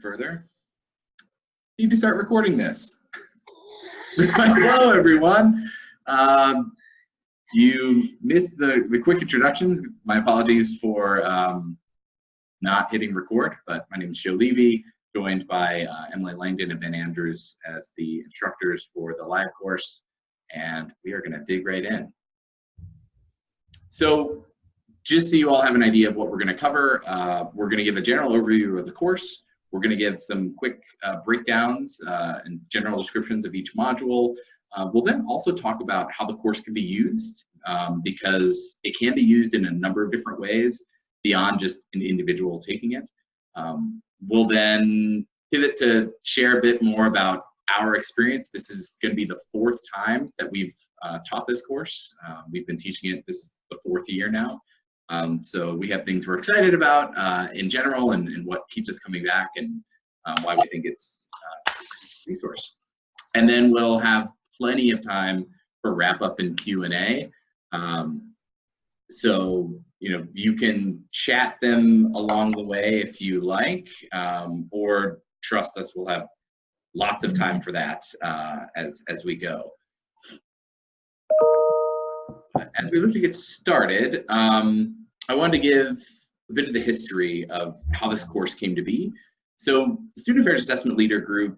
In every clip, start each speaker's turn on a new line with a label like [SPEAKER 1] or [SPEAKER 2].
[SPEAKER 1] further, I need to start recording this. Hello, everyone. You missed the quick introductions. My apologies for not hitting record, but my name is Joe Levy, joined by Emily Langdon and Ben Andrews as the instructors for the live course, and we are going to dig right in. So just so you all have an idea of what we're going to cover, we're going to give a general overview of the course. We're going to give some quick breakdowns and general descriptions of each module. We'll then also talk about how the course can be used, because it can be used in a number of different ways beyond just an individual taking it. We'll then pivot to share a bit more about our experience. This is going to be the 4th time that we've taught this course. We've been teaching it, this is the 4th year now. So we have things we're excited about in general, and what keeps us coming back, and why we think it's a resource. And then we'll have plenty of time for wrap up and Q&A. So, you can chat them along the way if you like, or trust us, we'll have lots of time for that as we go. As we look to get started, I wanted to give a bit of the history of how this course came to be. So the Student Affairs Assessment Leader Group,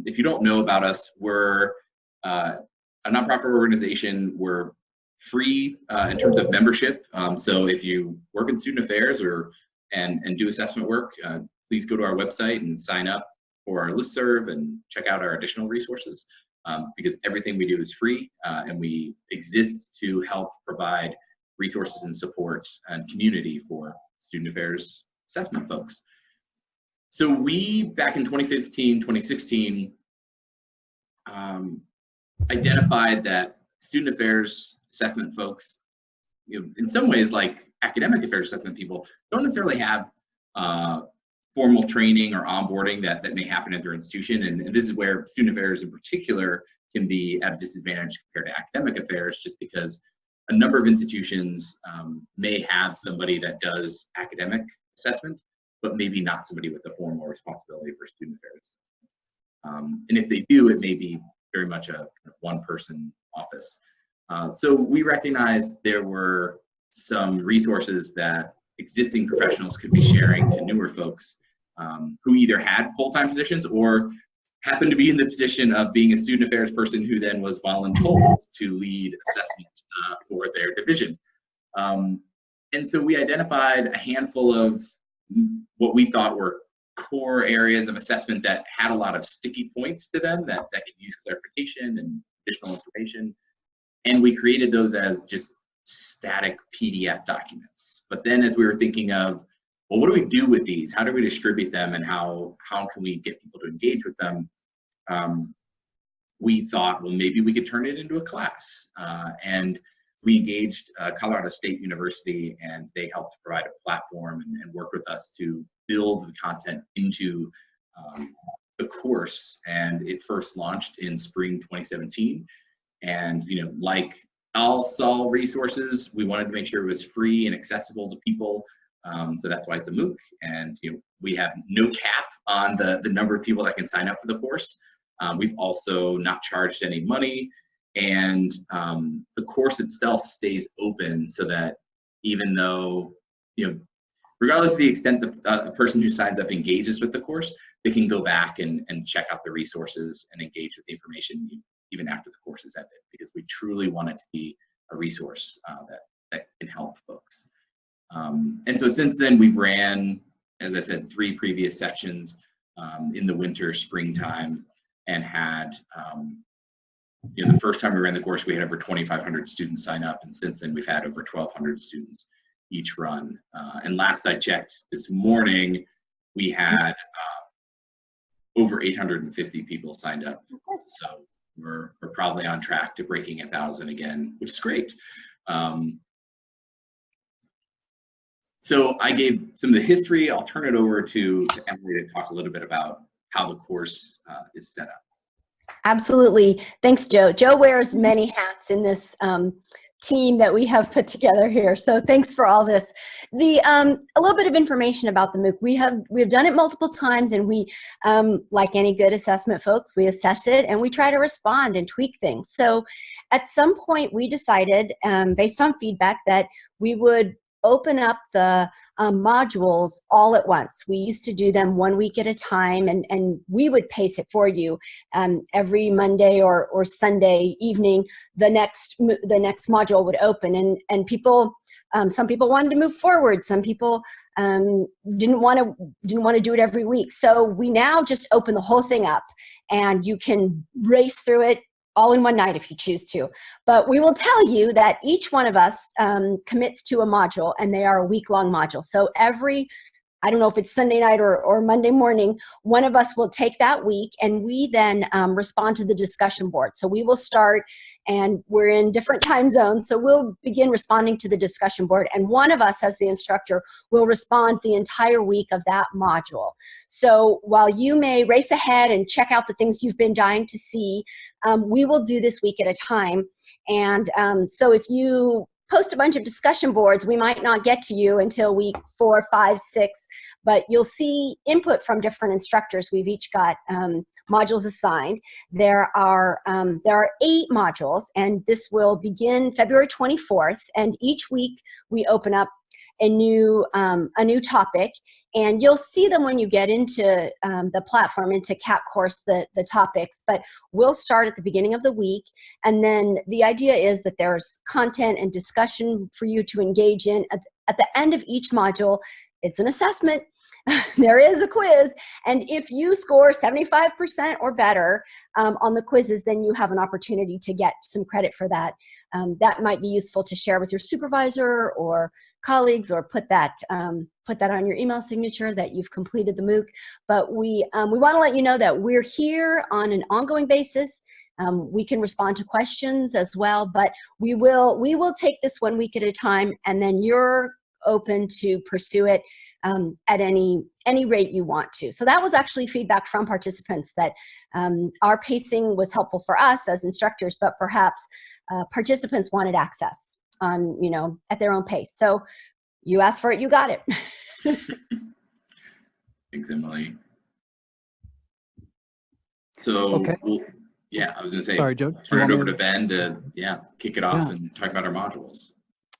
[SPEAKER 1] if you don't know about us, we're a nonprofit organization. We're free in terms of membership. So if you work in student affairs and do assessment work, please go to our website and sign up for our listserv and check out our additional resources, because everything we do is free, and we exist to help provide resources and support and community for student affairs assessment folks. So we, back in 2015, 2016, identified that student affairs assessment folks, in some ways, like academic affairs assessment people, don't necessarily have formal training or onboarding that may happen at their institution. And this is where student affairs in particular can be at a disadvantage compared to academic affairs, just because a number of institutions may have somebody that does academic assessment, but maybe not somebody with a formal responsibility for student affairs. And if they do, it may be very much a one-person office. So we recognized there were some resources that existing professionals could be sharing to newer folks who either had full-time positions or happened to be in the position of being a student affairs person who then was voluntold to lead assessment for their division. And so we identified a handful of what we thought were core areas of assessment that had a lot of sticky points to them that could use clarification and additional information. And we created those as just static PDF documents. But then as we were thinking of, well, what do we do with these? How do we distribute them, and how can we get people to engage with them? We thought, well, maybe we could turn it into a class. And we engaged Colorado State University, and they helped provide a platform and work with us to build the content into the course. And it first launched in spring 2017. And like all SOL resources, we wanted to make sure it was free and accessible to people. So that's why it's a MOOC. And we have no cap on the number of people that can sign up for the course. We've also not charged any money. And the course itself stays open so that even though, regardless of the extent that a person who signs up engages with the course, they can go back and check out the resources and engage with the information even after the course is ended, because we truly want it to be a resource that can help folks. And so since then, we've ran, as I said, 3 previous sections in the winter, springtime, and had, the first time we ran the course, we had over 2,500 students sign up, and since then we've had over 1,200 students each run. And last I checked this morning, we had over 850 people signed up. So we're probably on track to breaking 1,000 again, which is great. So I gave some of the history. I'll turn it over to Emily to talk a little bit about how the course is set up.
[SPEAKER 2] Absolutely. Thanks, Joe. Joe wears many hats in this team that we have put together here. So thanks for all this. A little bit of information about the MOOC. We have done it multiple times, and we, like any good assessment folks, we assess it and we try to respond and tweak things. So at some point we decided, based on feedback, that we would open up the modules all at once. We used to do them 1 week at a time, and we would pace it for you. Every Monday or Sunday evening, the next module would open, and people, some people wanted to move forward, some people didn't want to do it every week. So we now just open the whole thing up, and you can race through it all in one night if you choose to. But we will tell you that each one of us commits to a module, and they are a week-long module. So every, I don't know if it's Sunday night or Monday morning, one of us will take that week, and we then respond to the discussion board. So we will start, and we're in different time zones, so we'll begin responding to the discussion board, and one of us as the instructor will respond the entire week of that module. So while you may race ahead and check out the things you've been dying to see, we will do this week at a time. And so if you post a bunch of discussion boards, we might not get to you until week 4, 5, 6, but you'll see input from different instructors. We've each got modules assigned. There are 8 modules, and this will begin February 24th, and each week we open up a new topic, and you'll see them when you get into the platform, into CAP course, the topics, but we'll start at the beginning of the week, and then the idea is that there's content and discussion for you to engage in. At the end of each module, it's an assessment. There is a quiz, and if you score 75% or better on the quizzes, then you have an opportunity to get some credit for that. That might be useful to share with your supervisor or colleagues, or put that on your email signature that you've completed the MOOC. But we want to let you know that we're here on an ongoing basis. We can respond to questions as well, but we will take this 1 week at a time, and then you're open to pursue it at any rate you want to. So that was actually feedback from participants, that our pacing was helpful for us as instructors, but perhaps participants wanted access on, at their own pace. So you asked for it, you got it.
[SPEAKER 1] Thanks, Emily. So,
[SPEAKER 3] okay.
[SPEAKER 1] I was going to say,
[SPEAKER 3] sorry, Joe,
[SPEAKER 1] turn it over to Ben to kick it off and talk about our modules.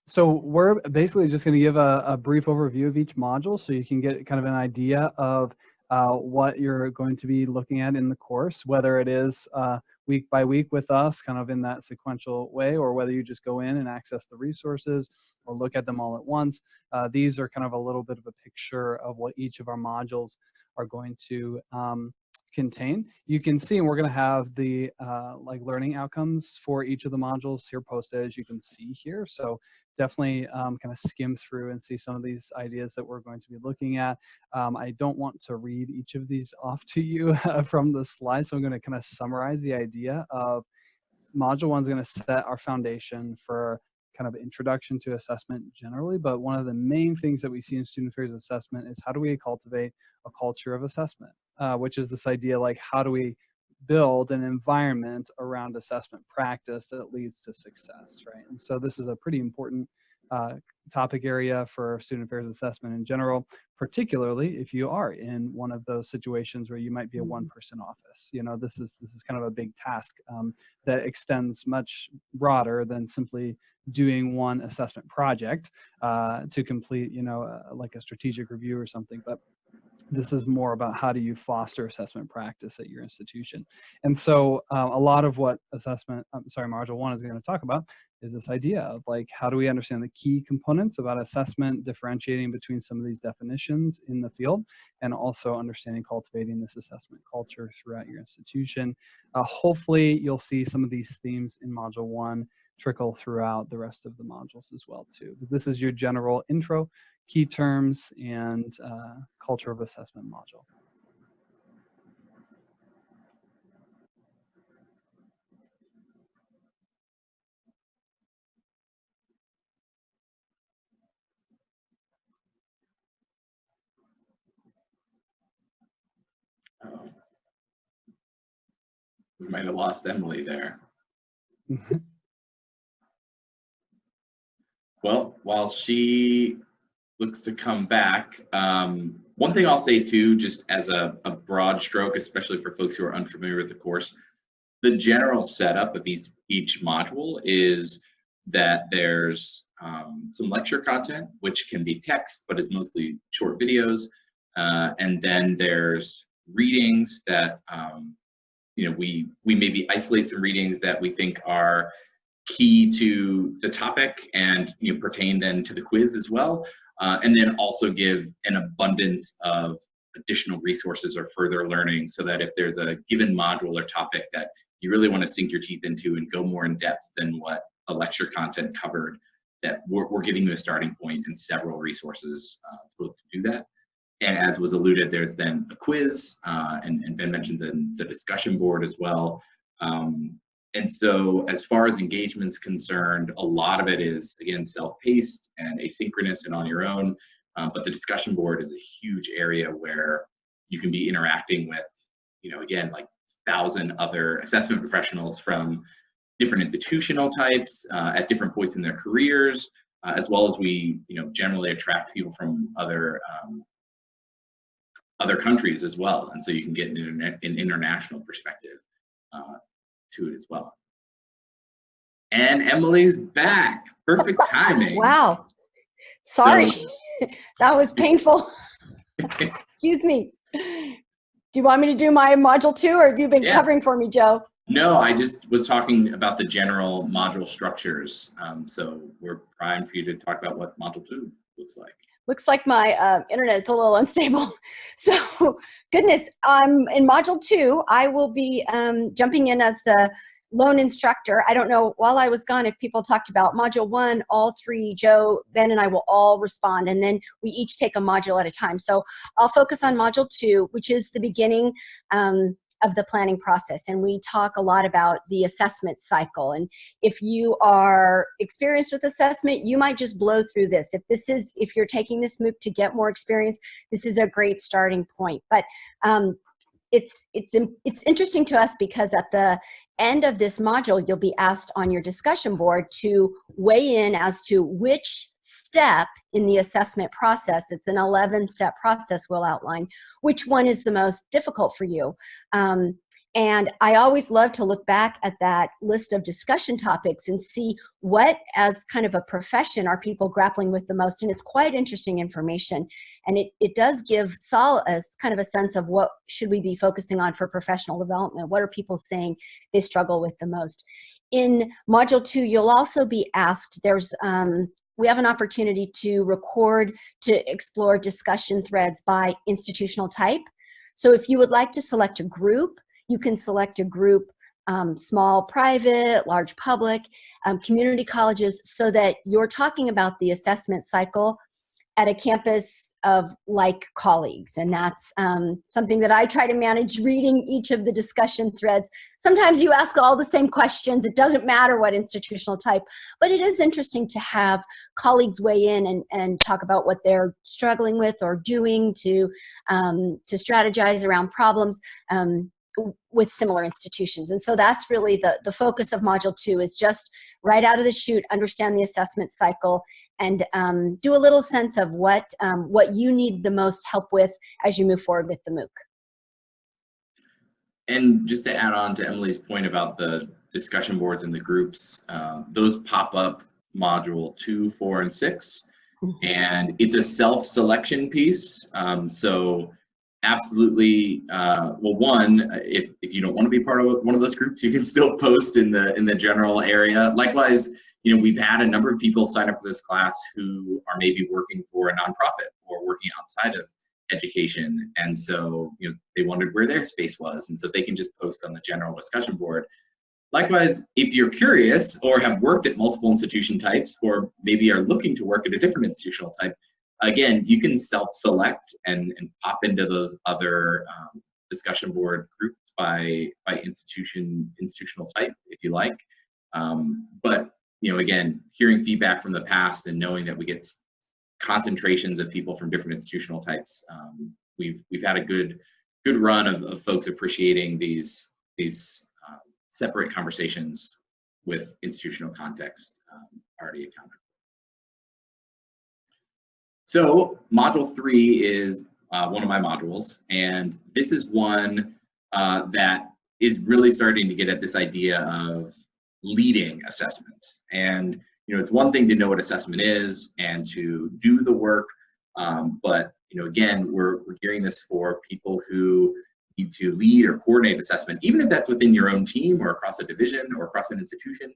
[SPEAKER 3] So we're basically just going to give a brief overview of each module, so you can get kind of an idea of what you're going to be looking at in the course, whether it is week by week with us, kind of in that sequential way, or whether you just go in and access the resources or look at them all at once. These are kind of a little bit of a picture of what each of our modules are going to contain. You can see, and we're going to have the like learning outcomes for each of the modules here posted, as you can see here. So definitely kind of skim through and see some of these ideas that we're going to be looking at. I don't want to read each of these off to you from the slide, so I'm going to kind of summarize the idea of module 1 is going to set our foundation for kind of introduction to assessment generally, but one of the main things that we see in student affairs assessment is how do we cultivate a culture of assessment, which is this idea, like, how do we build an environment around assessment practice that leads to success, right? And so this is a pretty important topic area for student affairs assessment in general, particularly if you are in one of those situations where you might be a one-person office. This is kind of a big task that extends much broader than simply doing one assessment project to complete, like a strategic review or something. But this is more about how do you foster assessment practice at your institution. And so a lot of what module 1 is going to talk about is this idea of, like, how do we understand the key components about assessment, differentiating between some of these definitions in the field, and also understanding cultivating this assessment culture throughout your institution. Hopefully you'll see some of these themes in module 1 trickle throughout the rest of the modules as well too. But this is your general intro, key terms, and culture of assessment module.
[SPEAKER 1] Oh, we might have lost Emily there. Well, while she looks to come back, one thing I'll say too, just as a broad stroke, especially for folks who are unfamiliar with the course, the general setup of each module is that there's some lecture content, which can be text, but is mostly short videos. And then there's readings that, we maybe isolate some readings that we think are key to the topic and pertain then to the quiz as well. And then also give an abundance of additional resources or further learning, so that if there's a given module or topic that you really want to sink your teeth into and go more in depth than what a lecture content covered, that we're giving you a starting point and several resources to do that. And as was alluded, there's then a quiz, and Ben mentioned the discussion board as well. And so as far as engagement's concerned, a lot of it is, again, self-paced and asynchronous and on your own. But the discussion board is a huge area where you can be interacting with, again, like 1,000 other assessment professionals from different institutional types at different points in their careers, as well as we, generally attract people from other countries as well. And so you can get an international perspective to it as well. And Emily's back. Perfect timing.
[SPEAKER 2] Wow. Sorry. So, that was painful. Excuse me. Do you want me to do my module 2, or have you been covering for me, Joe?
[SPEAKER 1] No, I just was talking about the general module structures. So we're primed for you to talk about what module 2 looks like.
[SPEAKER 2] Looks like my internet's a little unstable. So, goodness, in module 2, I will be jumping in as the lone instructor. I don't know, while I was gone, if people talked about module 1, all 3, Joe, Ben, and I will all respond, and then we each take a module at a time. So I'll focus on module 2, which is the beginning of the planning process. And we talk a lot about the assessment cycle. And if you are experienced with assessment, you might just blow through this. If you're taking this MOOC to get more experience, this is a great starting point. But it's interesting to us because at the end of this module, you'll be asked on your discussion board to weigh in as to which step in the assessment process, it's an 11-step process we'll outline, which one is the most difficult for you. And I always love to look back at that list of discussion topics and see what, as kind of a profession, are people grappling with the most. And it's quite interesting information. And it does give Saul kind of a sense of what should we be focusing on for professional development. What are people saying they struggle with the most? In module 2, you'll also be asked, we have an opportunity to record, to explore discussion threads by institutional type. So if you would like to select a group, you can select a group, small private, large public, community colleges, so that you're talking about the assessment cycle at a campus of like colleagues. And that's something that I try to manage, reading each of the discussion threads. Sometimes you ask all the same questions. It doesn't matter what institutional type, but it is interesting to have colleagues weigh in and talk about what they're struggling with or doing to strategize around problems with similar institutions. And so that's really the focus of module 2, is just right out of the chute, understand the assessment cycle and do a little sense of what you need the most help with as you move forward with the MOOC.
[SPEAKER 1] And just to add on to Emily's point about the discussion boards and the groups, those pop up module 2, 4, and 6. And it's a self-selection piece. So absolutely, well, one, if you don't want to be part of one of those groups, you can still post in the general area. Likewise, we've had a number of people sign up for this class who are maybe working for a nonprofit or working outside of education, and so they wondered where their space was, and so they can just post on the general discussion board. Likewise, if you're curious or have worked at multiple institution types, or maybe are looking to work at a different institutional type, again, you can self-select and pop into those other discussion board groups by institutional type if you like. But again, hearing feedback from the past and knowing that we get concentrations of people from different institutional types, we've had a good run of folks appreciating these separate conversations with institutional context already accounted for. So module 3 is one of my modules, and this is one that is really starting to get at this idea of leading assessments. And it's one thing to know what assessment is and to do the work, but again, we're gearing this for people who need to lead or coordinate assessment, even if that's within your own team or across a division or across an institution.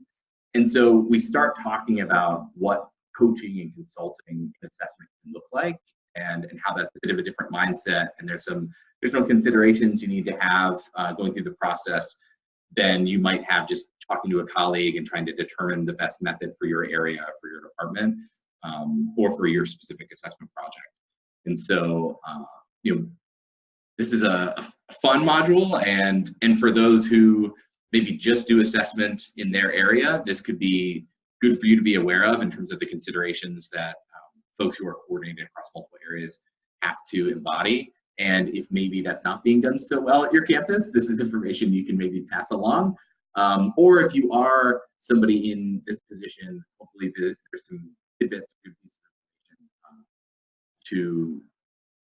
[SPEAKER 1] And so we start talking about what coaching and consulting and assessment can look like, and how that's a bit of a different mindset. And there's some considerations you need to have going through the process than you might have just talking to a colleague and trying to determine the best method for your area, for your department, or for your specific assessment project. And so, this is a fun module, and for those who maybe just do assessment in their area, this could be good for you to be aware of in terms of the considerations that folks who are coordinating across multiple areas have to embody. And if maybe that's not being done so well at your campus, this is information you can maybe pass along. Or if you are somebody in this position, hopefully there's some tidbits of good pieces of information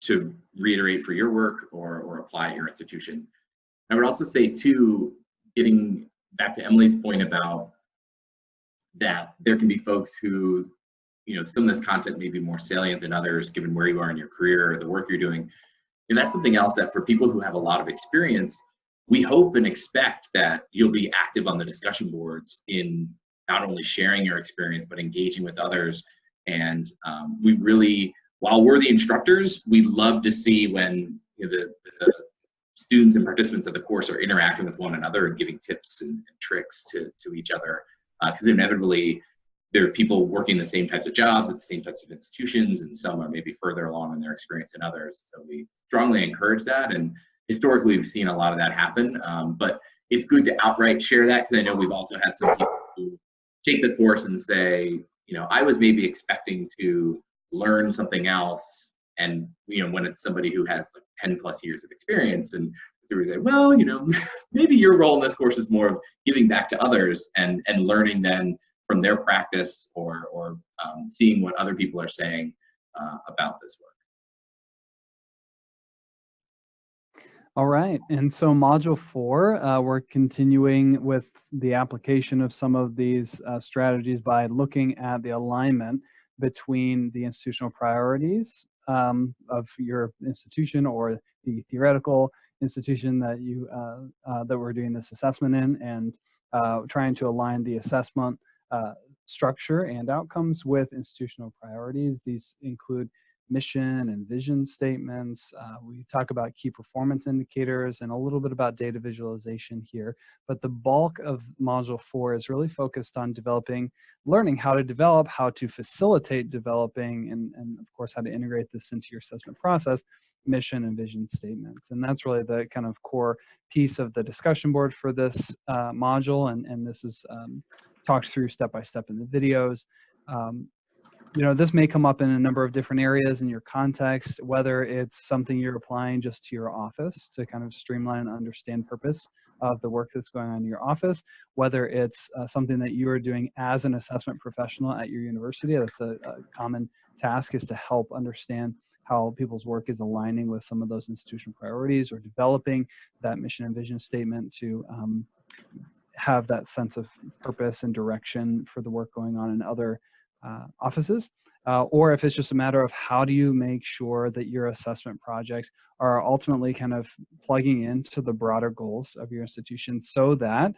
[SPEAKER 1] to reiterate for your work or apply at your institution. I would also say too, getting back to Emily's point about that there can be folks who, some of this content may be more salient than others given where you are in your career or the work you're doing. And that's something else that for people who have a lot of experience, we hope and expect that you'll be active on the discussion boards in not only sharing your experience, but engaging with others. And we really, while we're the instructors, we love to see when the students and participants of the course are interacting with one another and giving tips and tricks to each other. Because inevitably, there are people working the same types of jobs at the same types of institutions, and some are maybe further along in their experience than others. So we strongly encourage that, and historically we've seen a lot of that happen. But it's good to outright share that, because I know we've also had some people who take the course and say, I was maybe expecting to learn something else, and when it's somebody who has like 10 plus years of experience, and so we say, well, maybe your role in this course is more of giving back to others and learning then from their practice or seeing what other people are saying about this work.
[SPEAKER 3] All right, and so module 4, we're continuing with the application of some of these strategies by looking at the alignment between the institutional priorities of your institution or the theoretical institution that that we're doing this assessment in, and trying to align the assessment structure and outcomes with institutional priorities. These include mission and vision statements. We talk about key performance indicators and a little bit about data visualization here, but the bulk of module 4 is really focused on learning how to develop, how to facilitate developing, and of course how to integrate this into your assessment process, mission and vision statements. And that's really the kind of core piece of the discussion board for this module, and this is talked through step by step in the videos. This may come up in a number of different areas in your context, whether it's something you're applying just to your office to kind of streamline and understand purpose of the work that's going on in your office, whether it's something that you are doing as an assessment professional at your university. That's a common task, is to help understand how people's work is aligning with some of those institutional priorities, or developing that mission and vision statement to have that sense of purpose and direction for the work going on in other offices, or if it's just a matter of how do you make sure that your assessment projects are ultimately kind of plugging into the broader goals of your institution, so that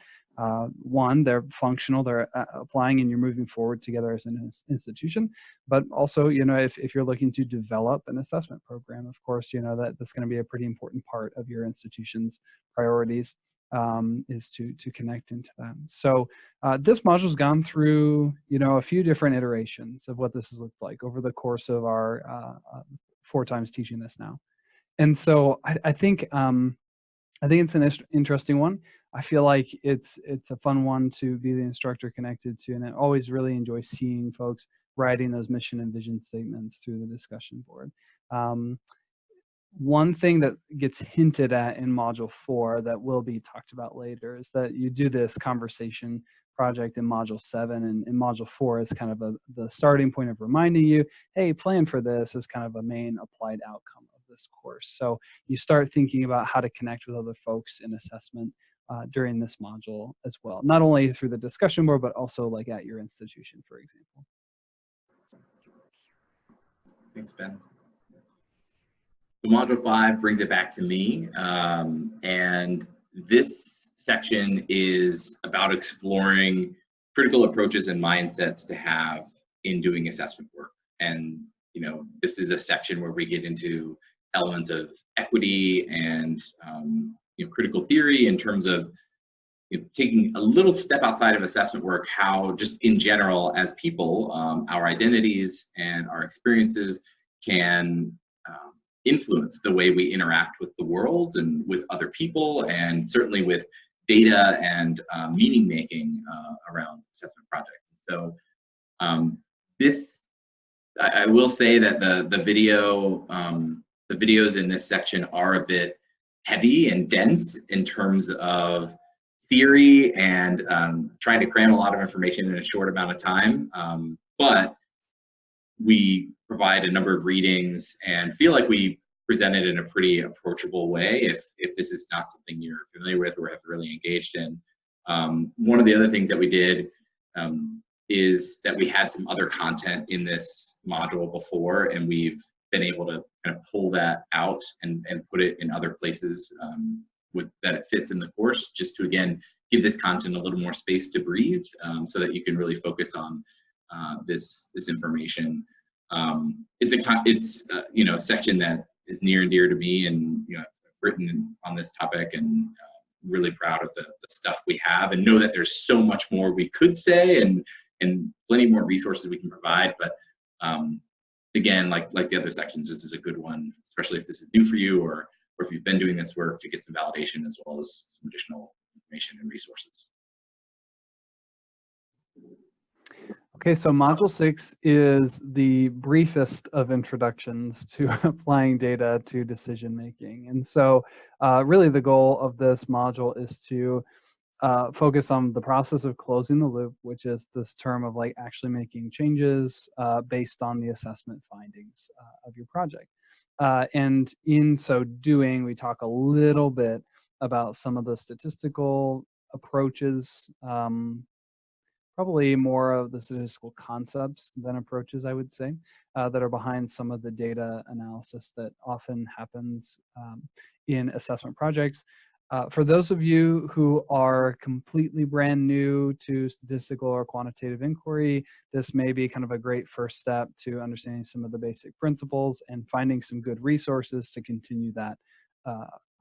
[SPEAKER 3] one, they're functional, they're applying, and you're moving forward together as an institution. But also, if you're looking to develop an assessment program, of course, that's going to be a pretty important part of your institution's priorities, is to connect into that. So this module's gone through, a few different iterations of what this has looked like over the course of our 4 times teaching this now. And so I think it's an interesting one. I feel like it's a fun one to be the instructor connected to, and I always really enjoy seeing folks writing those mission and vision statements through the discussion board. One thing that gets hinted at in module 4 that will be talked about later is that you do this conversation project in Module 7, and in Module 4 is kind of the starting point of reminding you, hey, plan for this as kind of a main applied outcome of this course. So you start thinking about how to connect with other folks in assessment during this module as well, not only through the discussion board, but also like at your institution, for example.
[SPEAKER 1] Thanks, Ben. So Module 5 brings it back to me, and this section is about exploring critical approaches and mindsets to have in doing assessment work. And this is a section where we get into elements of equity and critical theory in terms of taking a little step outside of assessment work, how just in general as people, our identities and our experiences can influence the way we interact with the world and with other people, and certainly with data and meaning making around assessment projects. So I will say that the videos in this section are a bit heavy and dense in terms of theory and trying to cram a lot of information in a short amount of time, but we provide a number of readings and feel like we present it in a pretty approachable way if this is not something you're familiar with or have really engaged in. One of the other things that we did is that we had some other content in this module before, and we've been able to kind of pull that out and put it in other places that it fits in the course, just to again give this content a little more space to breathe, so that you can really focus on this information. It's a section that is near and dear to me, and I've written on this topic, and really proud of the stuff we have, and know that there's so much more we could say and plenty more resources we can provide. But again, like the other sections, this is a good one, especially if this is new for you, or if you've been doing this work, to get some validation as well as some additional information and resources.
[SPEAKER 3] Okay, so Module 6 is the briefest of introductions to applying data to decision making. And so really the goal of this module is to focus on the process of closing the loop, which is this term of like actually making changes based on the assessment findings of your project. And in so doing, we talk a little bit about some of the statistical approaches, probably more of the statistical concepts than approaches, I would say, that are behind some of the data analysis that often happens in assessment projects. For those of you who are completely brand new to statistical or quantitative inquiry, this may be kind of a great first step to understanding some of the basic principles and finding some good resources to continue that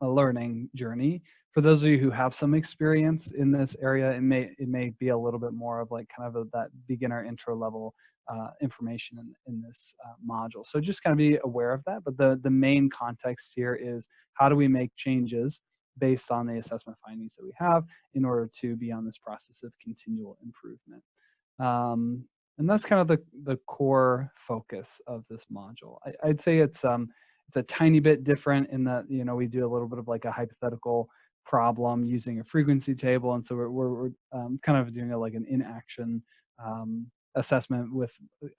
[SPEAKER 3] learning journey. For those of you who have some experience in this area, it may be a little bit more of like kind of that beginner intro level information in this module. So just kind of be aware of that. But the main context here is, how do we make changes based on the assessment findings that we have in order to be on this process of continual improvement. And that's kind of the core focus of this module. I'd say it's a tiny bit different in that, we do a little bit of like a hypothetical problem using a frequency table. And so we're kind of doing like an in-action assessment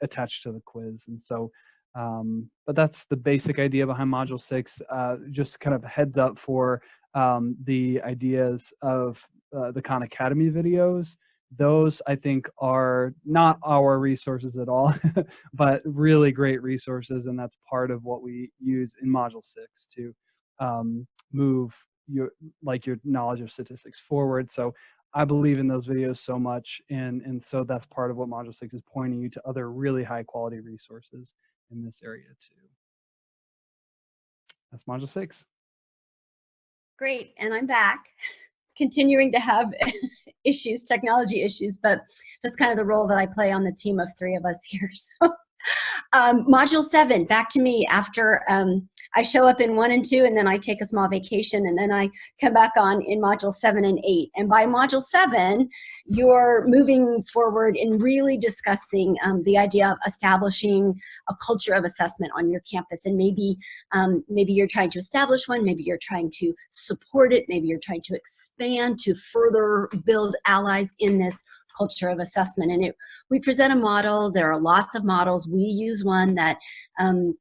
[SPEAKER 3] attached to the quiz. And so, but that's the basic idea behind Module 6. Just kind of heads up for the ideas of the Khan Academy videos. Those, I think, are not our resources at all, but really great resources. And that's part of what we use in Module 6 to move your knowledge of statistics forward. So I believe in those videos so much. And so that's part of what Module 6 is pointing you to, other really high quality resources in this area too. That's Module 6.
[SPEAKER 2] Great, and I'm back, continuing to have issues, technology issues, but that's kind of the role that I play on the team of 3 of us here. So, Module 7, back to me after I show up in 1 and 2, and then I take a small vacation, and then I come back on in Module 7 and 8. And by Module 7, you're moving forward in really discussing the idea of establishing a culture of assessment on your campus. And maybe you're trying to establish one, maybe you're trying to support it, maybe you're trying to expand to further build allies in this culture of assessment. And we present a model. There are lots of models. We use one that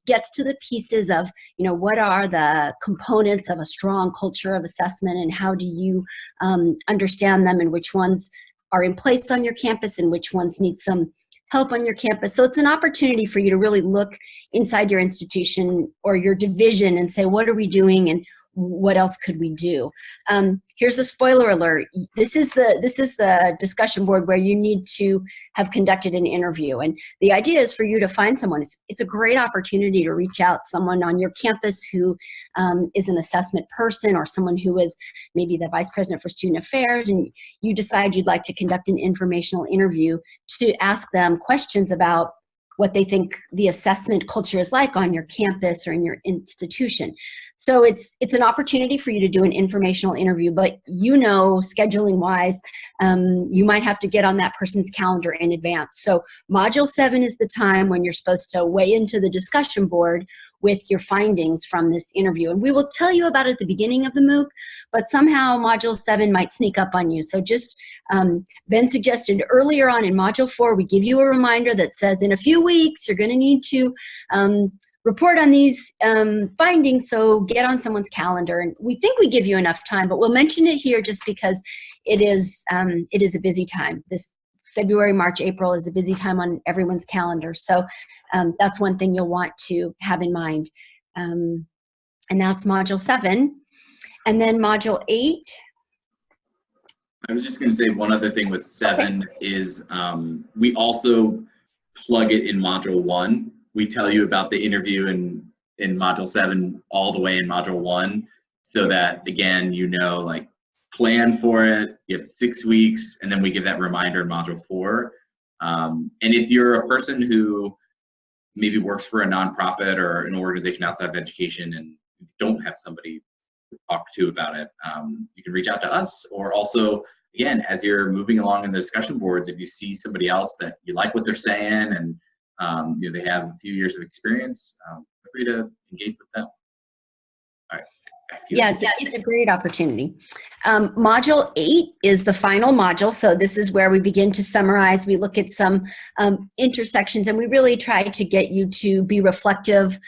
[SPEAKER 2] gets to the pieces of, what are the components of a strong culture of assessment, and how do you understand them, and which ones are in place on your campus and which ones need some help on your campus. So it's an opportunity for you to really look inside your institution or your division and say, what are we doing, and what else could we do? Here's the spoiler alert. This is the discussion board where you need to have conducted an interview. And the idea is for you to find someone. It's a great opportunity to reach out to someone on your campus who is an assessment person, or someone who is maybe the vice president for student affairs, and you decide you'd like to conduct an informational interview to ask them questions about what they think the assessment culture is like on your campus or in your institution. So it's an opportunity for you to do an informational interview, but scheduling wise, you might have to get on that person's calendar in advance. So Module 7 is the time when you're supposed to weigh into the discussion board with your findings from this interview. And we will tell you about it at the beginning of the MOOC, but somehow Module 7 might sneak up on you. So just, Ben suggested earlier on in Module 4, we give you a reminder that says in a few weeks, you're going to need to report on these findings, so get on someone's calendar. And we think we give you enough time, but we'll mention it here just because it is a busy time. This February, March, April is a busy time on everyone's calendar. So that's one thing you'll want to have in mind. And that's Module 7. And then Module 8.
[SPEAKER 1] I was just going to say one other thing with 7 is we also plug it in Module 1. We tell you about the interview in Module 7 all the way in Module 1, so that, again, like, plan for it. You have 6 weeks, and then we give that reminder in Module 4. And if you're a person who maybe works for a nonprofit or an organization outside of education and don't have somebody to talk to about it, you can reach out to us. Or also, again, as you're moving along in the discussion boards, if you see somebody else that you like what they're saying and they have a few years of experience, feel free to engage with them. All right.
[SPEAKER 2] Yeah, it's a great opportunity. Module 8 is the final module. So this is where we begin to summarize. We look at some intersections, and we really try to get you to be reflective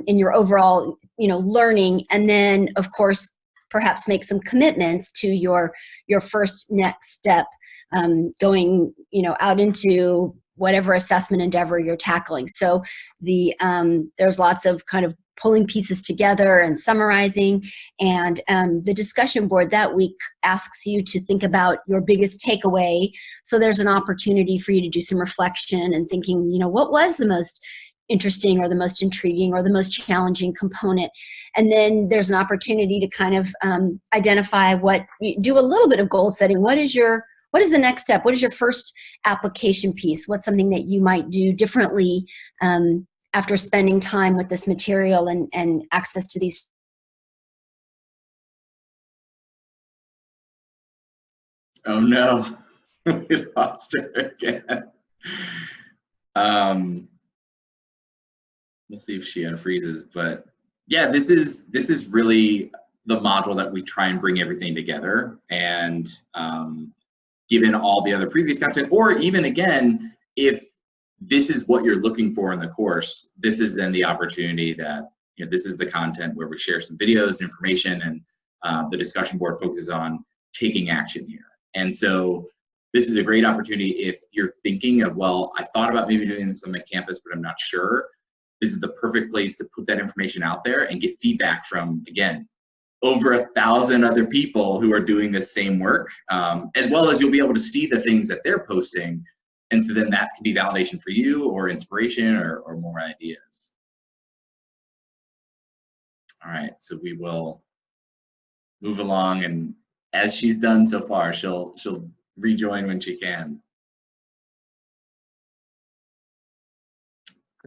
[SPEAKER 2] in your overall, learning. And then, of course, perhaps make some commitments to your first next step, going, out into whatever assessment endeavor you're tackling. So there's lots of kind of pulling pieces together and summarizing, and the discussion board that week asks you to think about your biggest takeaway. So there's an opportunity for you to do some reflection and thinking, what was the most interesting or the most intriguing or the most challenging component? And then there's an opportunity to kind of identify do a little bit of goal setting. What is the next step? What is your first application piece? What's something that you might do differently after spending time with this material and access to these?
[SPEAKER 1] Oh no, we lost her again. We'll see if she unfreezes, but yeah, this is really the module that we try and bring everything together. And given all the other previous content, or even again, if this is what you're looking for in the course, this is then the opportunity that, this is the content where we share some videos and information, and the discussion board focuses on taking action here. And so this is a great opportunity if you're thinking of, well, I thought about maybe doing this on my campus, but I'm not sure. This is the perfect place to put that information out there and get feedback from, again, over 1,000 other people who are doing this same work, as well as you'll be able to see the things that they're posting. And so then that can be validation for you, or inspiration, or more ideas. All right, so we will move along, and as she's done so far, she'll rejoin when she can.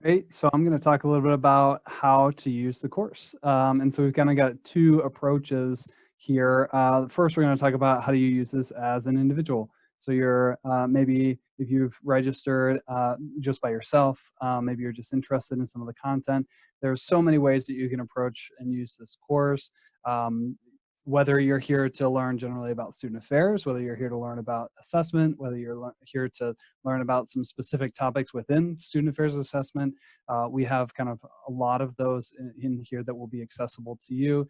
[SPEAKER 3] Great. So I'm going to talk a little bit about how to use the course. And so we've kind of got 2 approaches here. First, we're going to talk about how do you use this as an individual. So you're maybe if you've registered just by yourself, maybe you're just interested in some of the content. There's so many ways that you can approach and use this course. whether you're here to learn generally about student affairs, whether you're here to learn about assessment, whether you're here to learn about some specific topics within student affairs assessment, we have kind of a lot of those in here that will be accessible to you.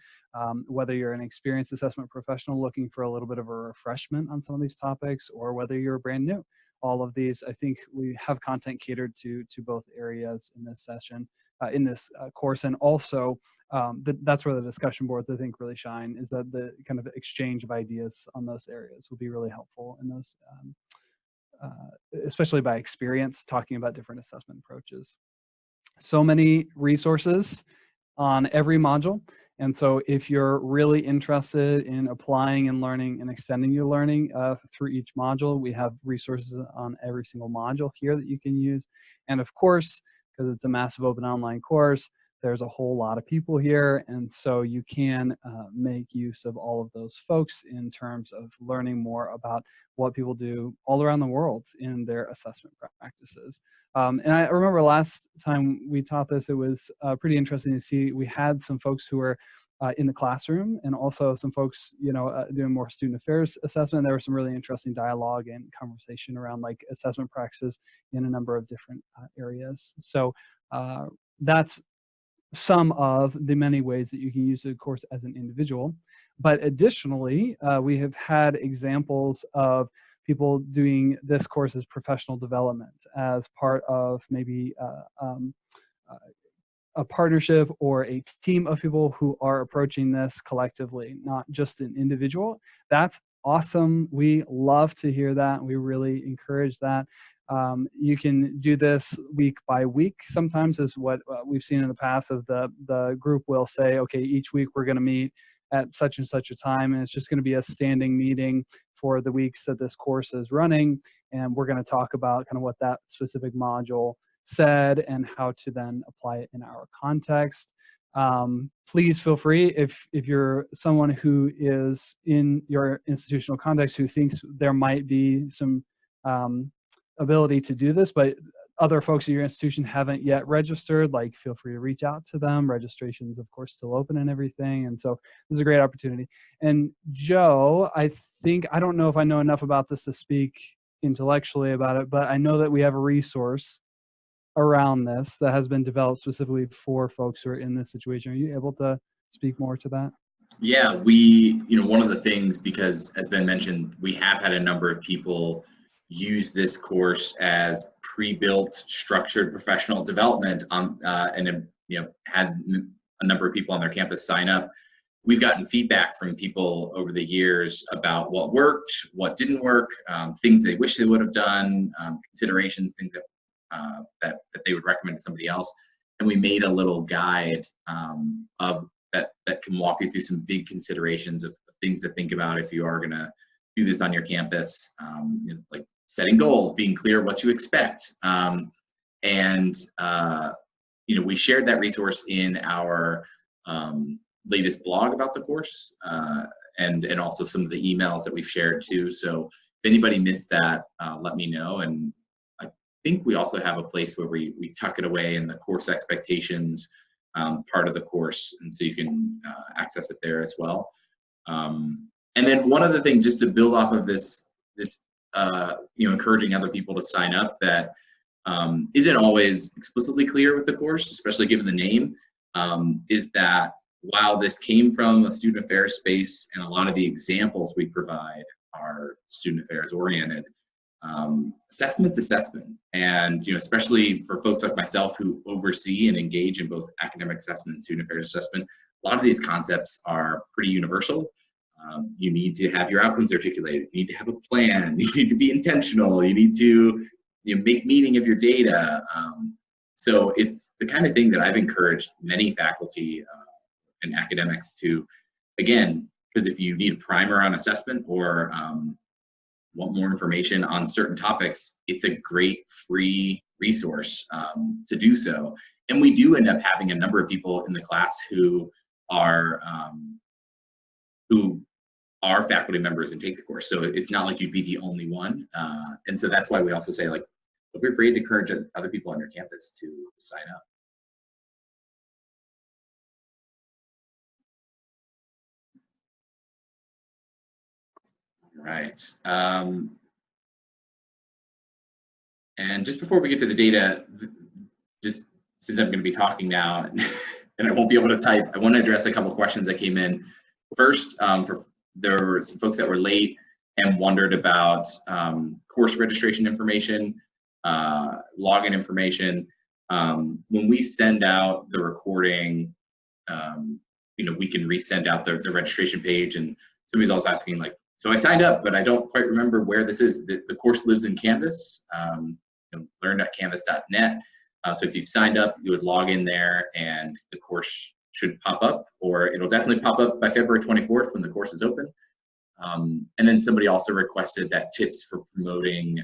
[SPEAKER 3] Whether you're an experienced assessment professional looking for a little bit of a refreshment on some of these topics, or whether you're brand new. All of these, I think we have content catered to both areas in this session, in this course, and also that's where the discussion boards, I think, really shine, is that the kind of exchange of ideas on those areas will be really helpful in those, especially by experience, talking about different assessment approaches. So many resources on every module. And so if you're really interested in applying and learning and extending your learning through each module, we have resources on every single module here that you can use. And of course, because it's a massive open online course, there's a whole lot of people here, and so you can make use of all of those folks in terms of learning more about what people do all around the world in their assessment practices. And I remember last time we taught this, it was pretty interesting to see we had some folks who were in the classroom, and also some folks, doing more student affairs assessment. There was some really interesting dialogue and conversation around like assessment practices in a number of different areas. So that's some of the many ways that you can use the course as an individual. But additionally, we have had examples of people doing this course as professional development as part of maybe a partnership or a team of people who are approaching this collectively, not just an individual. That's awesome. We love to hear that. We really encourage that. You can do this week by week. Sometimes is what we've seen in the past of the group will say, okay, each week we're going to meet at such and such a time, and it's just going to be a standing meeting for the weeks that this course is running. And we're going to talk about kind of what that specific module said and how to then apply it in our context. Please feel free, if you're someone who is in your institutional context who thinks there might be some ability to do this, but other folks at your institution haven't yet registered, like, feel free to reach out to them. Registration's of course still open and everything, and so this is a great opportunity. And Joe, I don't know if I know enough about this to speak intellectually about it, but I know that we have a resource around this that has been developed specifically for folks who are in this situation. Are you able to speak more to that?
[SPEAKER 1] Yeah, one of the things, because as Ben mentioned, we have had a number of people use this course as pre-built structured professional development and had a number of people on their campus sign up. We've gotten feedback from people over the years about what worked, what didn't work, things they wish they would have done, considerations, things that they would recommend to somebody else. And we made a little guide of that can walk you through some big considerations of things to think about if you are going to do this on your campus, like setting goals, being clear what you expect. We shared that resource in our latest blog about the course, and also some of the emails that we've shared too. So if anybody missed that, let me know. And I think we also have a place where we tuck it away in the course expectations part of the course, and so you can access it there as well. And then one other thing, just to build off of this encouraging other people to sign up, that isn't always explicitly clear with the course, especially given the name, is that while this came from a student affairs space and a lot of the examples we provide are student affairs oriented, assessment's assessment. And especially for folks like myself who oversee and engage in both academic assessment and student affairs assessment, a lot of these concepts are pretty universal. You need to have your outcomes articulated. You need to have a plan. You need to be intentional. You need to make meaning of your data. So it's the kind of thing that I've encouraged many faculty and academics to, again, because if you need a primer on assessment or want more information on certain topics, it's a great free resource to do so. And we do end up having a number of people in the class who are faculty members and take the course. So it's not like you'd be the only one. And so that's why we also say, like, don't be afraid to encourage other people on your campus to sign up. Right. And just before we get to the data, just since I'm going to be talking now and I won't be able to type, I want to address a couple questions that came in. First, there were some folks that were late and wondered about course registration information, login information. When we send out the recording, we can resend out the registration page, and somebody's also asking, like, so I signed up, but I don't quite remember where this is. The course lives in Canvas, learn.canvas.net. So if you've signed up, you would log in there and the course should pop up, or it'll definitely pop up by February 24th when the course is open. And then somebody also requested that tips for promoting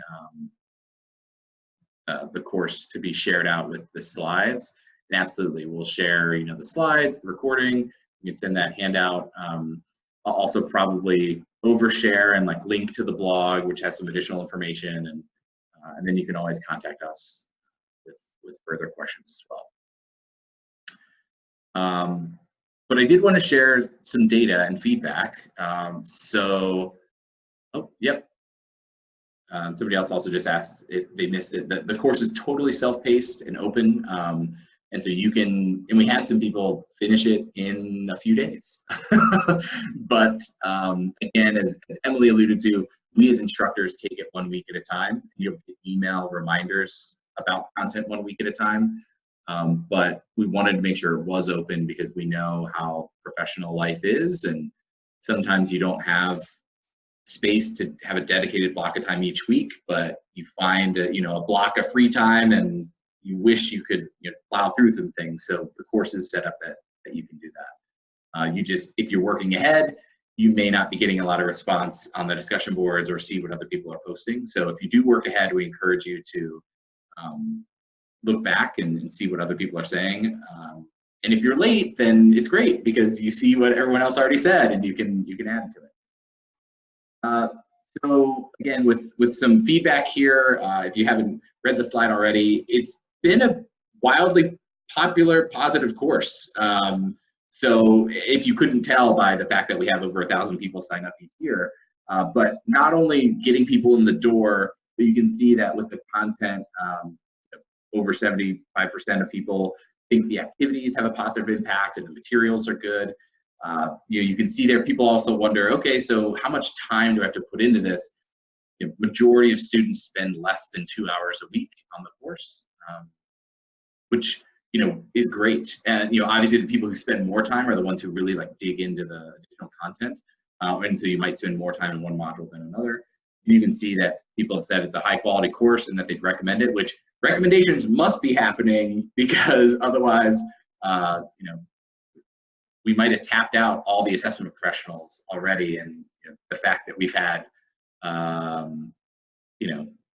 [SPEAKER 1] the course to be shared out with the slides. And absolutely, we'll share, the slides, the recording. You can send that handout. I'll also probably overshare and like link to the blog, which has some additional information, and then you can always contact us with further questions as well. But I did want to share some data and feedback. Somebody else also just asked if they missed it. The course is totally self-paced and open. And so you can, and we had some people finish it in a few days. But again, as Emily alluded to, we as instructors take it 1 week at a time. You'll get email reminders about content 1 week at a time. But we wanted to make sure it was open because we know how professional life is, and sometimes you don't have space to have a dedicated block of time each week, but you find a block of free time and you wish you could plow through some things. So the course is set up that you can do that. If you're working ahead, you may not be getting a lot of response on the discussion boards or see what other people are posting. So if you do work ahead, we encourage you to look back and see what other people are saying. And if you're late, then it's great because you see what everyone else already said and you can add to it. So again, with some feedback here, if you haven't read the slide already, it's been a wildly popular, positive course. So if you couldn't tell by the fact that we have over 1,000 people sign up each year, but not only getting people in the door, but you can see that with the content, over 75% of people think the activities have a positive impact and the materials are good. You can see there people also wonder, okay, so how much time do I have to put into this? Majority of students spend less than 2 hours a week on the course, which is great. And obviously the people who spend more time are the ones who really like dig into the additional content, and so you might spend more time in one module than another. You can see that people have said it's a high quality course and that they'd recommend it, which recommendations must be happening because otherwise we might have tapped out all the assessment professionals already. And the fact that we've had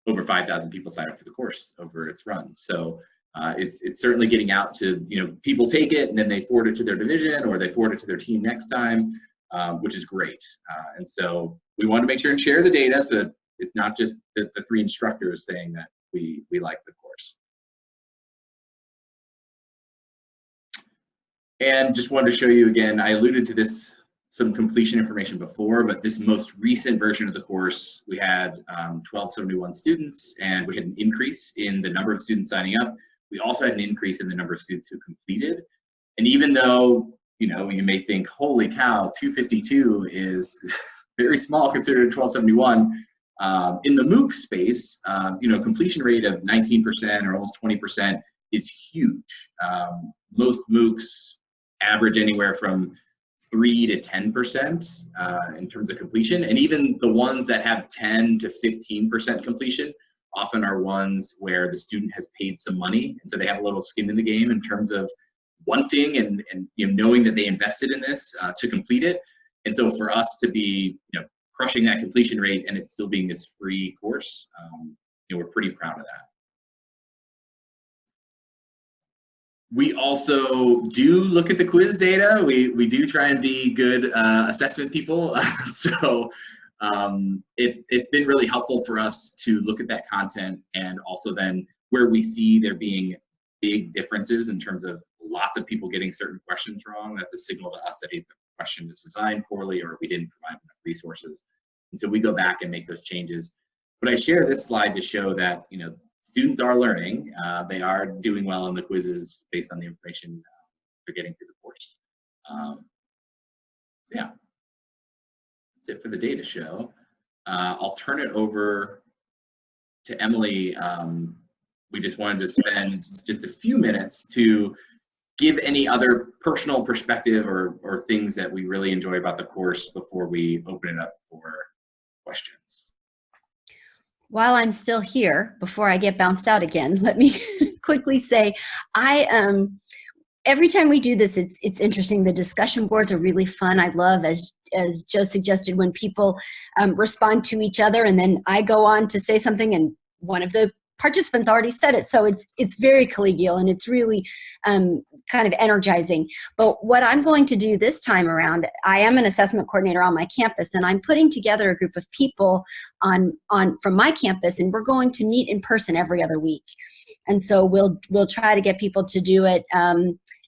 [SPEAKER 1] over 5,000 people sign up for the course over its run. So it's certainly getting out to, people take it and then they forward it to their division or they forward it to their team next time, which is great. And so we want to make sure and share the data so that it's not just the 3 instructors saying that we like the course. And just wanted to show you again, I alluded to this, some completion information before, but this most recent version of the course, we had 1,271 students, and we had an increase in the number of students signing up. We also had an increase in the number of students who completed. And even though, you may think, holy cow, 252 is very small considering 1,271, in the MOOC space, completion rate of 19% or almost 20% is huge. Most MOOCs average anywhere from 3 to 10% in terms of completion, and even the ones that have 10 to 15% completion often are ones where the student has paid some money, and so they have a little skin in the game in terms of wanting and knowing that they invested in this to complete it. And so for us to be crushing that completion rate and it still being this free course, we're pretty proud of that. We also do look at the quiz data. We do try and be good assessment people. So it's been really helpful for us to look at that content, and also then where we see there being big differences in terms of lots of people getting certain questions wrong, that's a signal to us that either the question is designed poorly or we didn't provide enough resources. And so we go back and make those changes. But I share this slide to show that, students are learning. They are doing well on the quizzes based on the information they're getting through the course. So yeah, that's it for the data show. I'll turn it over to Emily. We just wanted to spend just a few minutes to give any other personal perspective or things that we really enjoy about the course before we open it up for questions.
[SPEAKER 2] While I'm still here, before I get bounced out again, let me quickly say, every time we do this, it's interesting. The discussion boards are really fun. I love, as Joe suggested, when people respond to each other, and then I go on to say something, and one of the participants already said it. So it's very collegial, and it's really kind of energizing. But what I'm going to do this time around, I am an assessment coordinator on my campus, and I'm putting together a group of people from my campus, and we're going to meet in person every other week. And so we'll try to get people to do it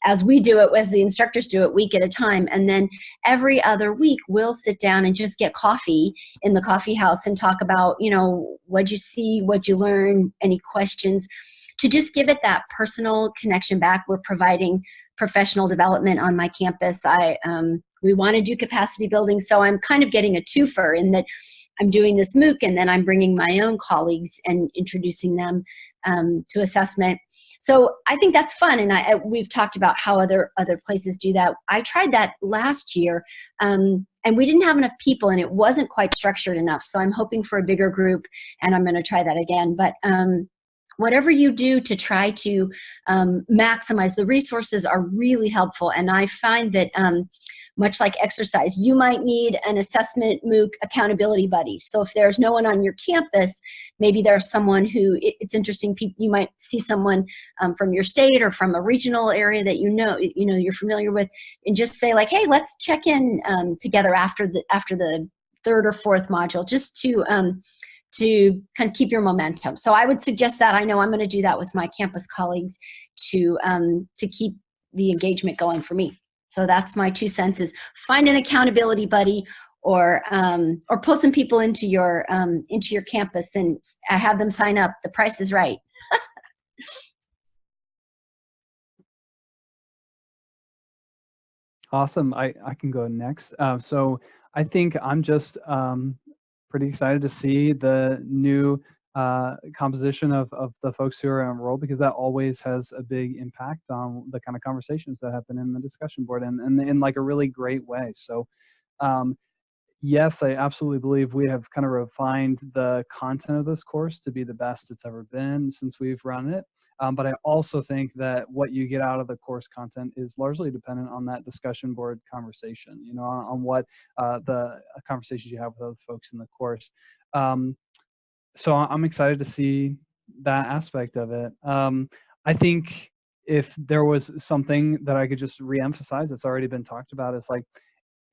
[SPEAKER 2] as we do it, as the instructors do it, week at a time. And then every other week, we'll sit down and just get coffee in the coffee house and talk about, what'd you see, what'd you learn, any questions, to just give it that personal connection back. We're providing professional development on my campus. We want to do capacity building, so I'm kind of getting a twofer in that I'm doing this MOOC, and then I'm bringing my own colleagues and introducing them to assessment. So I think that's fun, and we've talked about how other places do that. I tried that last year, and we didn't have enough people, and it wasn't quite structured enough. So I'm hoping for a bigger group, and I'm going to try that again. But whatever you do to try to maximize the resources are really helpful. And I find that much like exercise, you might need an assessment MOOC accountability buddy. So if there's no one on your campus, maybe there's someone who, it's interesting, you might see someone from your state or from a regional area that you're familiar with, and just say like, hey, let's check in together after the third or fourth module, just to kind of keep your momentum. So I would suggest that. I know I'm going to do that with my campus colleagues to keep the engagement going for me. So that's my 2 cents: is find an accountability buddy, or pull some people into your campus and have them sign up. The price is right.
[SPEAKER 3] Awesome. I can go next. So I think I'm just pretty excited to see the new composition of the folks who are enrolled, because that always has a big impact on the kind of conversations that happen in the discussion board, and in like a really great way. So yes, I absolutely believe we have kind of refined the content of this course to be the best it's ever been since we've run it. But I also think that what you get out of the course content is largely dependent on that discussion board conversation, on what the conversations you have with other folks in the course. So I'm excited to see that aspect of it. I think if there was something that I could just reemphasize that's already been talked about, is like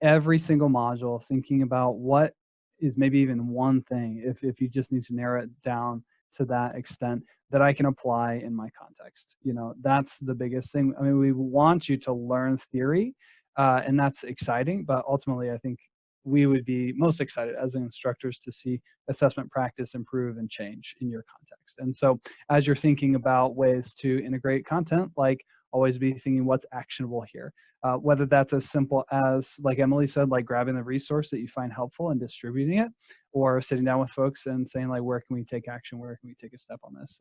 [SPEAKER 3] every single module, thinking about what is maybe even one thing, if you just need to narrow it down to that extent, that I can apply in my context. That's the biggest thing. I mean, we want you to learn theory, and that's exciting, but ultimately I think we would be most excited as instructors to see assessment practice improve and change in your context. And so as you're thinking about ways to integrate content, like always be thinking what's actionable here. Whether that's as simple as, like Emily said, like grabbing the resource that you find helpful and distributing it, or sitting down with folks and saying like, where can we take action? Where can we take a step on this?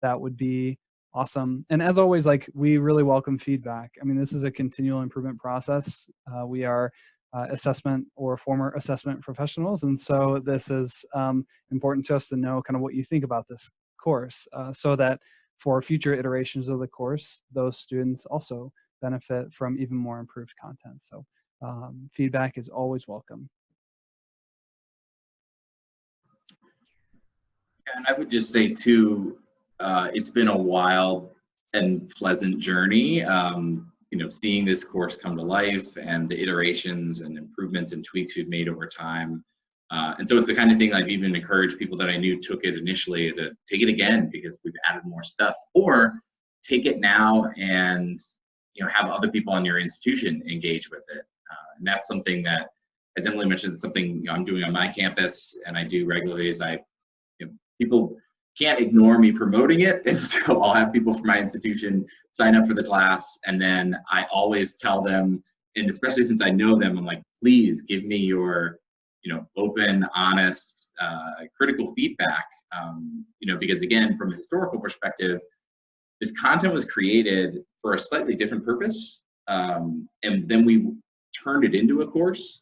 [SPEAKER 3] That would be awesome. And as always, like, we really welcome feedback. I mean, this is a continual improvement process. We are assessment or former assessment professionals. And so this is important to us to know kind of what you think about this course, so that for future iterations of the course, those students also benefit from even more improved content. So feedback is always welcome.
[SPEAKER 1] And I would just say too, it's been a wild and pleasant journey. Seeing this course come to life and the iterations and improvements and tweaks we've made over time. And so it's the kind of thing I've even encouraged people that I knew took it initially to take it again, because we've added more stuff, or take it now and have other people in your institution engage with it. And that's something that as Emily mentioned, something I'm doing on my campus and I do regularly is people can't ignore me promoting it, and so I'll have people from my institution sign up for the class, and then I always tell them, and especially since I know them, I'm like, please give me your open, honest, critical feedback, because again, from a historical perspective, this content was created for a slightly different purpose, and then we turned it into a course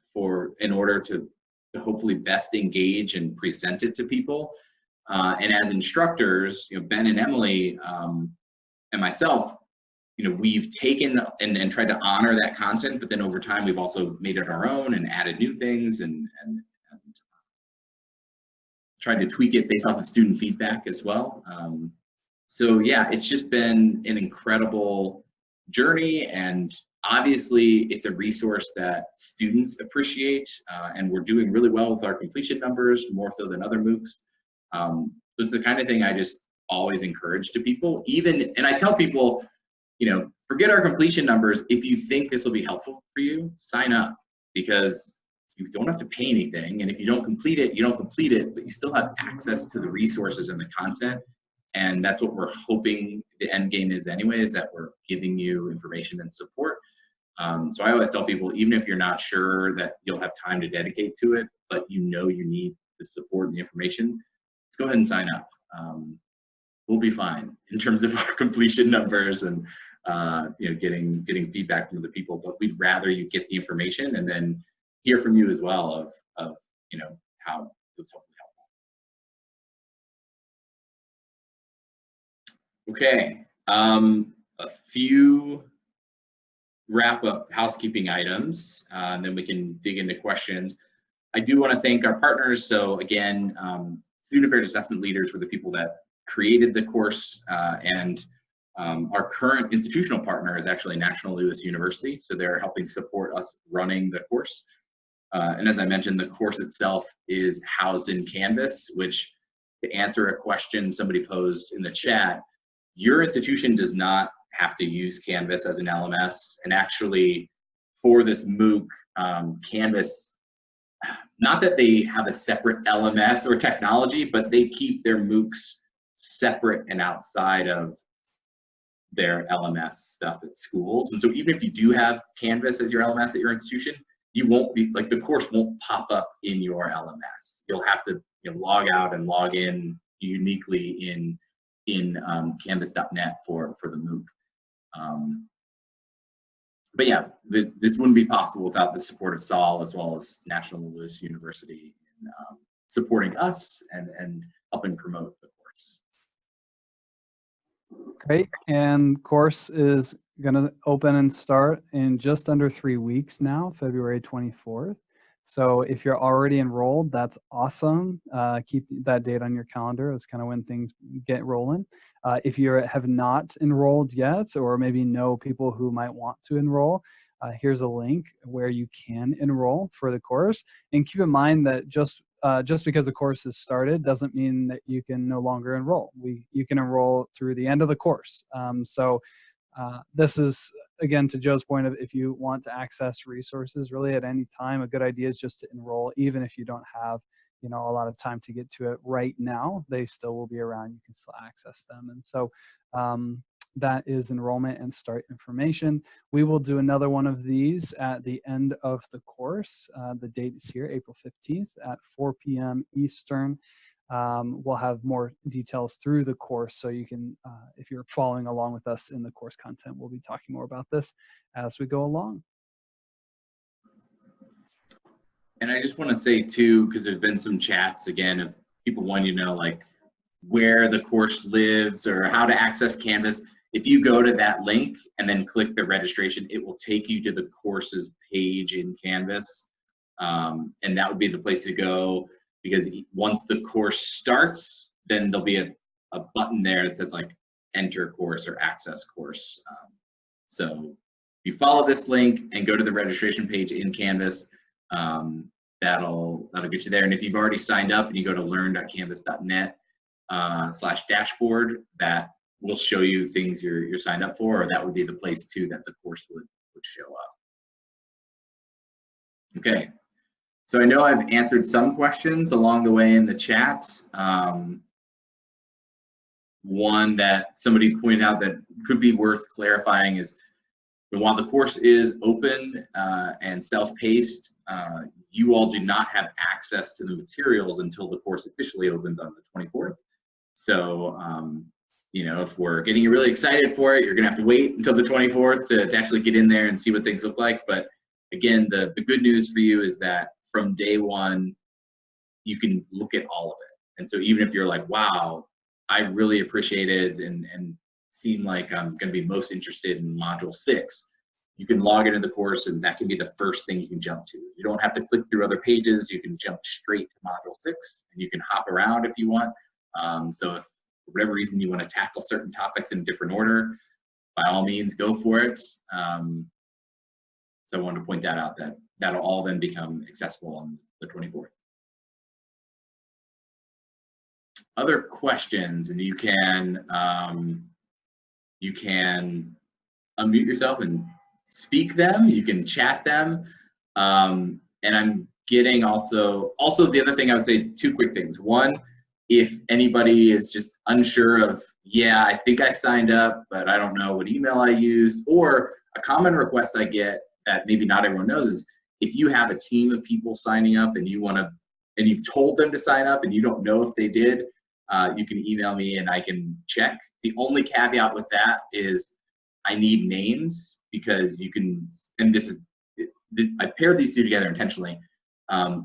[SPEAKER 1] in order to hopefully best engage and present it to people. And as instructors, Ben and Emily and myself, we've taken and tried to honor that content, but then over time we've also made it our own and added new things and tried to tweak it based off of student feedback as well. So yeah, it's just been an incredible journey, and obviously it's a resource that students appreciate, and we're doing really well with our completion numbers, more so than other MOOCs. So it's the kind of thing I just always encourage to people, and I tell people, forget our completion numbers. If you think this will be helpful for you, sign up, because you don't have to pay anything. And if you don't complete it, you don't complete it, but you still have access to the resources and the content. And that's what we're hoping the end game is anyway, is that we're giving you information and support. So I always tell people, even if you're not sure that you'll have time to dedicate to it, but you need the support and the information, go ahead and sign up. We'll be fine in terms of our completion numbers and getting feedback from the people. But we'd rather you get the information and then hear from you as well of how it's helpful. Okay, a few wrap-up housekeeping items, and then we can dig into questions. I do want to thank our partners. So again, Student Affairs Assessment Leaders were the people that created the course, and our current institutional partner is actually National Louis University, so they're helping support us running the course. And as I mentioned, the course itself is housed in Canvas, which, to answer a question somebody posed in the chat, your institution does not have to use Canvas as an LMS. And actually, for this MOOC, Canvas, not that they have a separate LMS or technology, but they keep their MOOCs separate and outside of their LMS stuff at schools. And so even if you do have Canvas as your LMS at your institution, you won't be, the course won't pop up in your LMS. You'll have to log out and log in uniquely in canvas.net for the MOOC. But yeah, this wouldn't be possible without the support of Saul, as well as National Louis University, in supporting us and helping promote the course.
[SPEAKER 3] Great, and course is going to open and start in just under 3 weeks now, February 24th. So if you're already enrolled, that's awesome. Keep that date on your calendar. That's kind of when things get rolling. If you have not enrolled yet, or maybe know people who might want to enroll, here's a link where you can enroll for the course. And keep in mind that just because the course is started doesn't mean that you can no longer enroll. You can enroll through the end of the course. This is, again, to Joe's point of, if you want to access resources really at any time, a good idea is just to enroll, even if you don't have a lot of time to get to it right now. They still will be around. You can still access them. And so that is enrollment and start information. We will do another one of these at the end of the course. The date is here, April 15th at 4 p.m. Eastern. We'll have more details through the course, so you can, if you're following along with us in the course content, we'll be talking more about this as we go along.
[SPEAKER 1] And I just want to say too, because there's been some chats again of people wanting to know where the course lives or how to access Canvas. If you go to that link and then click the registration, it will take you to the courses page in Canvas, and that would be the place to go. Because once the course starts, then there'll be a button there that says enter course or access course. So if you follow this link and go to the registration page in Canvas, that'll get you there. And if you've already signed up and you go to learn.canvas.net/dashboard, that will show you things you're signed up for, or that would be the place too that the course would show up. Okay. So I know I've answered some questions along the way in the chat. One that somebody pointed out that could be worth clarifying is that while the course is open and self-paced, you all do not have access to the materials until the course officially opens on the 24th. So, you know, if we're getting really excited for it, you're gonna have to wait until the 24th to actually get in there and see what things look like. But again, the good news for you is that from day one, you can look at all of it. And so even if you're like, wow, I really appreciated and seem like I'm going to be most interested in module 6, you can log into the course and that can be the first thing you can jump to. You don't have to click through other pages. You can jump straight to module 6 and you can hop around if you want. So if for whatever reason you want to tackle certain topics in a different order, by all means, go for it. So I wanted to point that out, that that'll all then become accessible on the 24th. Other questions, and you can unmute yourself and speak them. You can chat them, and I'm getting also the other thing I would say, 2 quick things. One, if anybody is just unsure of, yeah, I think I signed up, but I don't know what email I used, or a common request I get that maybe not everyone knows is if you have a team of people signing up and you've told them to sign up and you don't know if they did, you can email me and I can check. The only caveat with that is I need names, because you can, and this is, I paired these 2 together intentionally.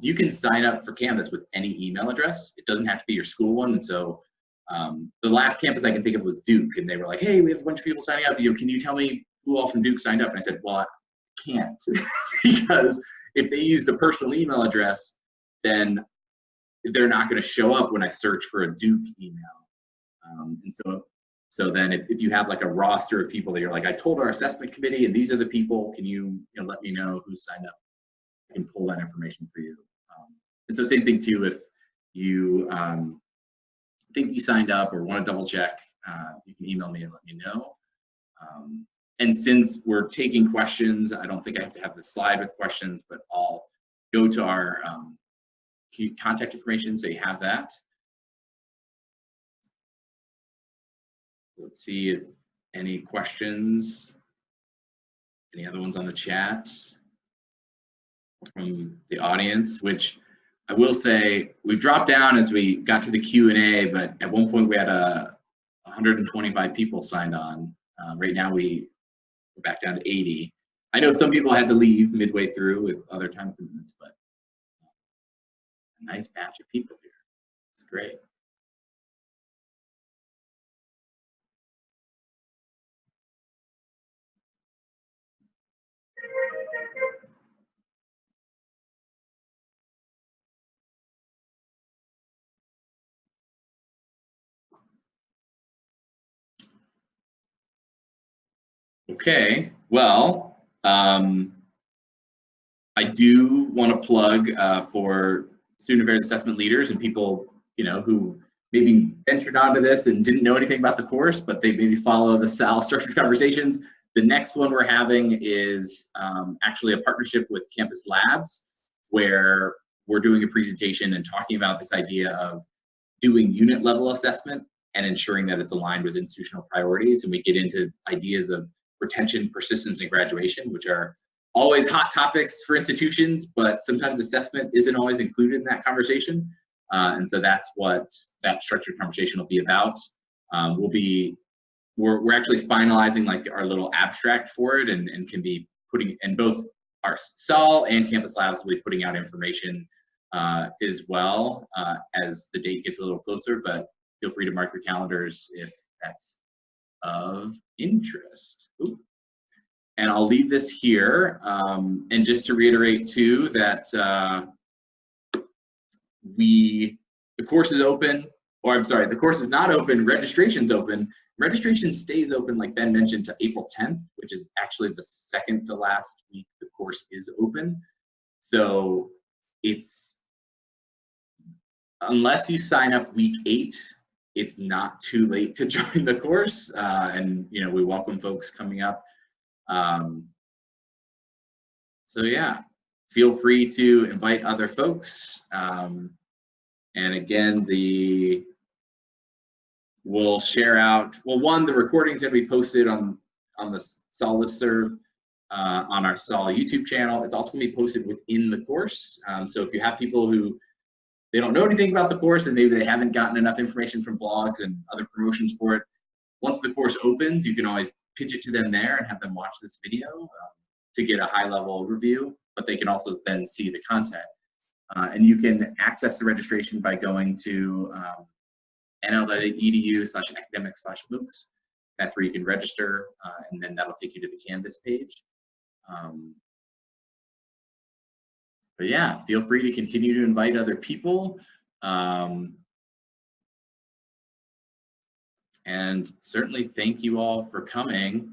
[SPEAKER 1] You can sign up for Canvas with any email address. It doesn't have to be your school one. And so the last campus I can think of was Duke, and they were like, hey, we have a bunch of people signing up. Can you tell me who all from Duke signed up? And I said, well, I can't, because if they use the personal email address, then they're not going to show up when I search for a Duke email. And so then if you have like a roster of people that you're like, I told our assessment committee and these are the people, can you let me know who signed up? I can pull that information for you. And so same thing too, if you think you signed up or want to double check, you can email me and let me know. And since we're taking questions, I don't think I have to have the slide with questions, but I'll go to our contact information so you have that. Let's see if any questions, any other ones on the chat from the audience, which I will say we've dropped down as we got to the Q&A, but at one point we had 125 people signed on. Right now we're back down to 80. I know some people had to leave midway through with other time commitments, but a nice batch of people here. It's great. Okay, well, I do want to plug for student affairs assessment leaders and people, who maybe ventured onto this and didn't know anything about the course, but they maybe follow the SAL structured conversations. The next one we're having is actually a partnership with Campus Labs, where we're doing a presentation and talking about this idea of doing unit level assessment and ensuring that it's aligned with institutional priorities. And we get into ideas of retention, persistence, and graduation, which are always hot topics for institutions, but sometimes assessment isn't always included in that conversation. And so that's what that structured conversation will be about. We're actually finalizing like our little abstract for it, and can be putting, and both our SAL and Campus Labs will be putting out information as well as the date gets a little closer, but feel free to mark your calendars if that's of interest. Ooh. And I'll leave this here. And just to reiterate too, that the course is open, or I'm sorry, the course is not open, registration's open. Registration stays open, like Ben mentioned, to April 10th, which is actually the second to last week the course is open. So it's, unless you sign up week 8, it's not too late to join the course. And we welcome folks coming up. So yeah, feel free to invite other folks. And again, we'll share out, well, one, the recording's gonna be posted on the SOL listserv, on our SOL YouTube channel. It's also gonna be posted within the course. So if you have people who, they don't know anything about the course and maybe they haven't gotten enough information from blogs and other promotions for it, once the course opens, you can always pitch it to them there and have them watch this video to get a high-level overview, but they can also then see the content. And you can access the registration by going to nl.edu/academic/MOOCs. That's where you can register, and then that'll take you to the Canvas page. But yeah, feel free to continue to invite other people. And certainly thank you all for coming.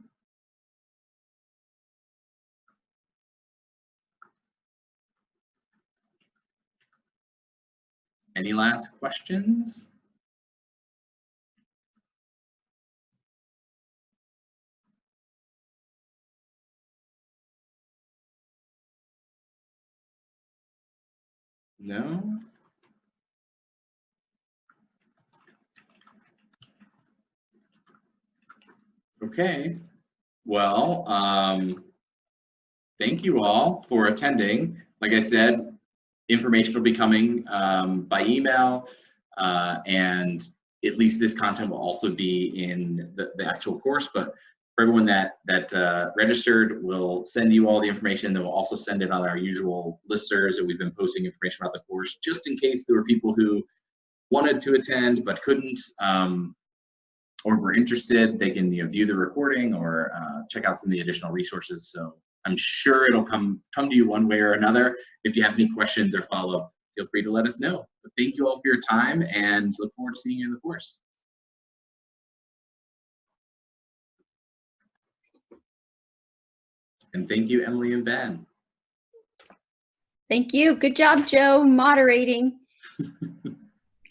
[SPEAKER 1] Any last questions? No? Okay. Well, thank you all for attending. Like I said, information will be coming by email, and at least this content will also be in the actual course. But for everyone that registered, we'll send you all the information. Then we'll also send it on our usual listservs that we've been posting information about the course, just in case there were people who wanted to attend but couldn't, or were interested. They can view the recording or check out some of the additional resources. So I'm sure it'll come to you one way or another. If you have any questions or follow-up, feel free to let us know. But thank you all for your time and look forward to seeing you in the course. And thank you, Emily and Ben.
[SPEAKER 2] Thank you. Good job, Joe, moderating.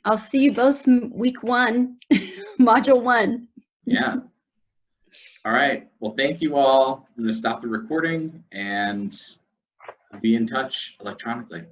[SPEAKER 2] I'll see you both week 1, module 1.
[SPEAKER 1] Yeah. All right. Well, thank you all. I'm going to stop the recording and be in touch electronically.